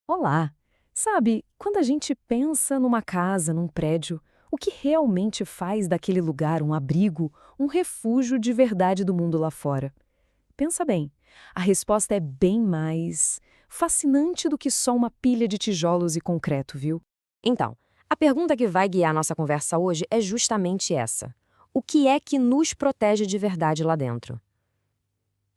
Olá! Sabe, quando a gente pensa numa casa, num prédio, o que realmente faz daquele lugar um abrigo, um refúgio de verdade do mundo lá fora? Pensa bem, a resposta é bem mais fascinante do que só uma pilha de tijolos e concreto, viu? Então, a pergunta que vai guiar nossa conversa hoje é justamente essa. O que é que nos protege de verdade lá dentro?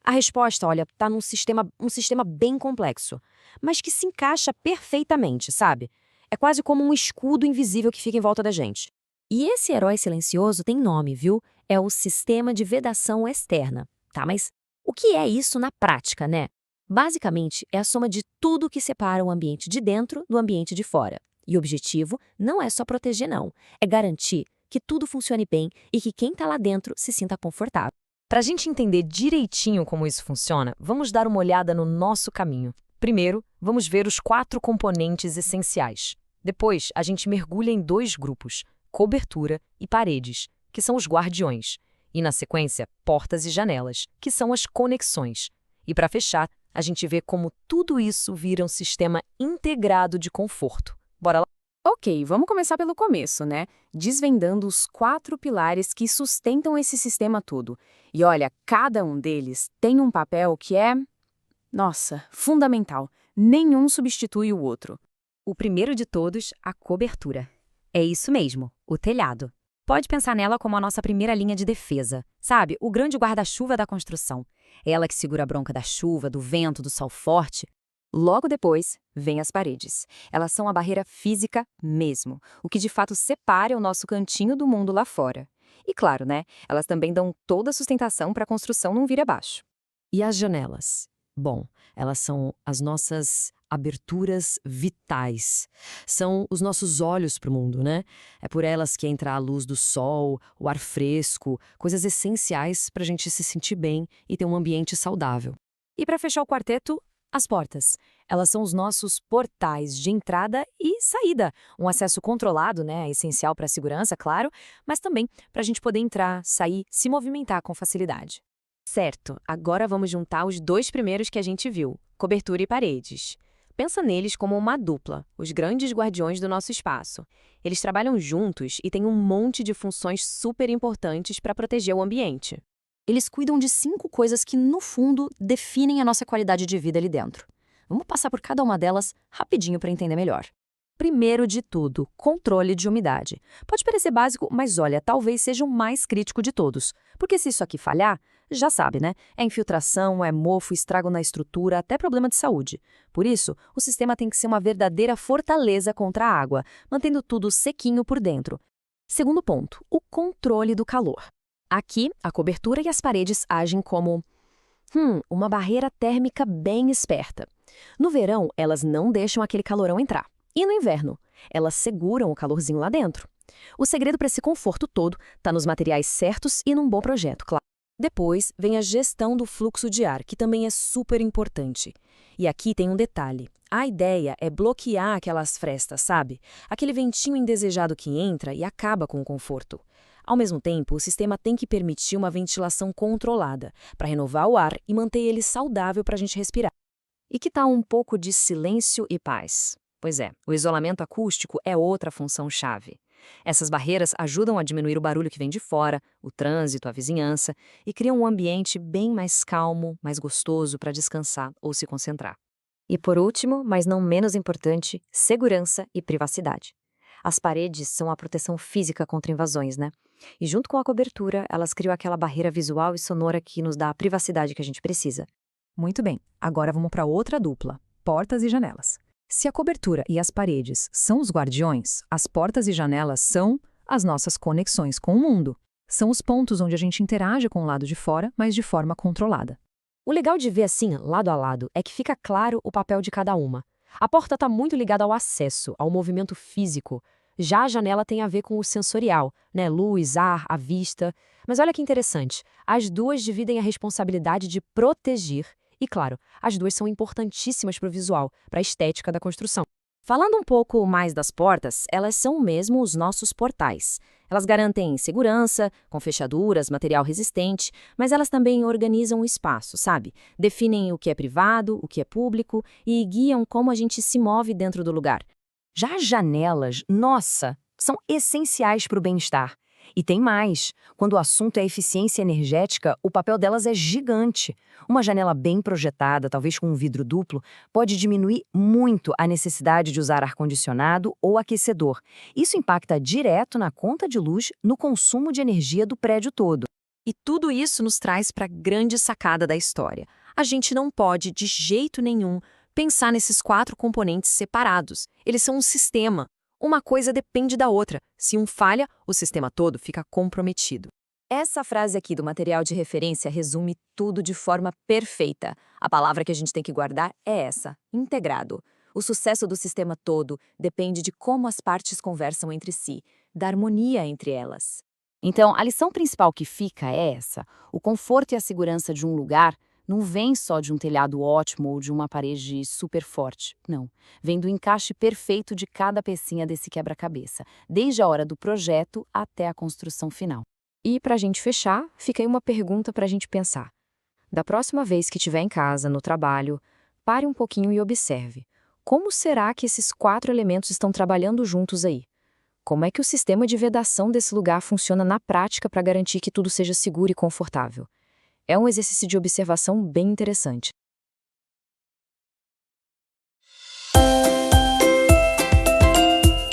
A resposta, olha, está um sistema bem complexo, mas que se encaixa perfeitamente, sabe? É quase como um escudo invisível que fica em volta da gente. E esse herói silencioso tem nome, viu? É o sistema de vedação externa, tá? Mas o que é isso na prática, né? Basicamente, é a soma de tudo que separa o ambiente de dentro do ambiente de fora. E o objetivo não é só proteger, não. É garantir que tudo funcione bem e que quem está lá dentro se sinta confortável. Para a gente entender direitinho como isso funciona, vamos dar uma olhada no nosso caminho. Primeiro, vamos ver os 4 componentes essenciais. Depois, a gente mergulha em 2 grupos, cobertura e paredes, que são os guardiões. E, na sequência, portas e janelas, que são as conexões. E, para fechar, a gente vê como tudo isso vira um sistema integrado de conforto. Bora lá? Ok, vamos começar pelo começo, né? Desvendando os 4 pilares que sustentam esse sistema todo. E olha, cada um deles tem um papel que é, nossa, fundamental. Nenhum substitui o outro. O primeiro de todos, a cobertura. É isso mesmo, o telhado. Pode pensar nela como a nossa primeira linha de defesa, sabe? O grande guarda-chuva da construção. É ela que segura a bronca da chuva, do vento, do sol forte. Logo depois, vem as paredes. Elas são a barreira física mesmo, o que de fato separa o nosso cantinho do mundo lá fora. E claro, né? Elas também dão toda a sustentação para a construção não vir abaixo. E as janelas? Bom, elas são as nossas aberturas vitais. São os nossos olhos para o mundo, né? É por elas que entra a luz do sol, o ar fresco, coisas essenciais para a gente se sentir bem e ter um ambiente saudável. E para fechar o quarteto, as portas. Elas são os nossos portais de entrada e saída. Um acesso controlado, né? É essencial para a segurança, claro, mas também para a gente poder entrar, sair, se movimentar com facilidade. Certo, agora vamos juntar os 2 primeiros que a gente viu, cobertura e paredes. Pensa neles como uma dupla, os grandes guardiões do nosso espaço. Eles trabalham juntos e têm um monte de funções super importantes para proteger o ambiente. Eles cuidam de 5 coisas que, no fundo, definem a nossa qualidade de vida ali dentro. Vamos passar por cada uma delas rapidinho para entender melhor. Primeiro de tudo, controle de umidade. Pode parecer básico, mas olha, talvez seja o mais crítico de todos. Porque se isso aqui falhar, já sabe, né? É infiltração, é mofo, estrago na estrutura, até problema de saúde. Por isso, o sistema tem que ser uma verdadeira fortaleza contra a água, mantendo tudo sequinho por dentro. Segundo ponto, o controle do calor. Aqui, a cobertura e as paredes agem como uma barreira térmica bem esperta. No verão, elas não deixam aquele calorão entrar. E no inverno, elas seguram o calorzinho lá dentro. O segredo para esse conforto todo está nos materiais certos e num bom projeto, claro. Depois vem a gestão do fluxo de ar, que também é super importante. E aqui tem um detalhe. A ideia é bloquear aquelas frestas, sabe? Aquele ventinho indesejado que entra e acaba com o conforto. Ao mesmo tempo, o sistema tem que permitir uma ventilação controlada, para renovar o ar e manter ele saudável para a gente respirar. E que tal um pouco de silêncio e paz? Pois é, o isolamento acústico é outra função-chave. Essas barreiras ajudam a diminuir o barulho que vem de fora, o trânsito, a vizinhança, e criam um ambiente bem mais calmo, mais gostoso para descansar ou se concentrar. E por último, mas não menos importante, segurança e privacidade. As paredes são a proteção física contra invasões, né? E junto com a cobertura, elas criam aquela barreira visual e sonora que nos dá a privacidade que a gente precisa. Muito bem, agora vamos para outra dupla, portas e janelas. Se a cobertura e as paredes são os guardiões, as portas e janelas são as nossas conexões com o mundo. São os pontos onde a gente interage com o lado de fora, mas de forma controlada. O legal de ver assim, lado a lado, é que fica claro o papel de cada uma. A porta está muito ligada ao acesso, ao movimento físico. Já a janela tem a ver com o sensorial, né? Luz, ar, a vista. Mas olha que interessante, as duas dividem a responsabilidade de proteger. E claro, as duas são importantíssimas para o visual, para a estética da construção. Falando um pouco mais das portas, elas são mesmo os nossos portais. Elas garantem segurança, com fechaduras, material resistente, mas elas também organizam o espaço, sabe? Definem o que é privado, o que é público e guiam como a gente se move dentro do lugar. Já as janelas, nossa, são essenciais para o bem-estar. E tem mais. Quando o assunto é eficiência energética, o papel delas é gigante. Uma janela bem projetada, talvez com um vidro duplo, pode diminuir muito a necessidade de usar ar-condicionado ou aquecedor. Isso impacta direto na conta de luz, no consumo de energia do prédio todo. E tudo isso nos traz para a grande sacada da história. A gente não pode, de jeito nenhum, pensar nesses 4 componentes separados. Eles são um sistema. Uma coisa depende da outra. Se um falha, o sistema todo fica comprometido. Essa frase aqui do material de referência resume tudo de forma perfeita. A palavra que a gente tem que guardar é essa: integrado. O sucesso do sistema todo depende de como as partes conversam entre si, da harmonia entre elas. Então, a lição principal que fica é essa: o conforto e a segurança de um lugar não vem só de um telhado ótimo ou de uma parede super forte, não. Vem do encaixe perfeito de cada pecinha desse quebra-cabeça, desde a hora do projeto até a construção final. E para a gente fechar, fica aí uma pergunta para a gente pensar. Da próxima vez que estiver em casa, no trabalho, pare um pouquinho e observe. Como será que esses 4 elementos estão trabalhando juntos aí? Como é que o sistema de vedação desse lugar funciona na prática para garantir que tudo seja seguro e confortável? É um exercício de observação bem interessante.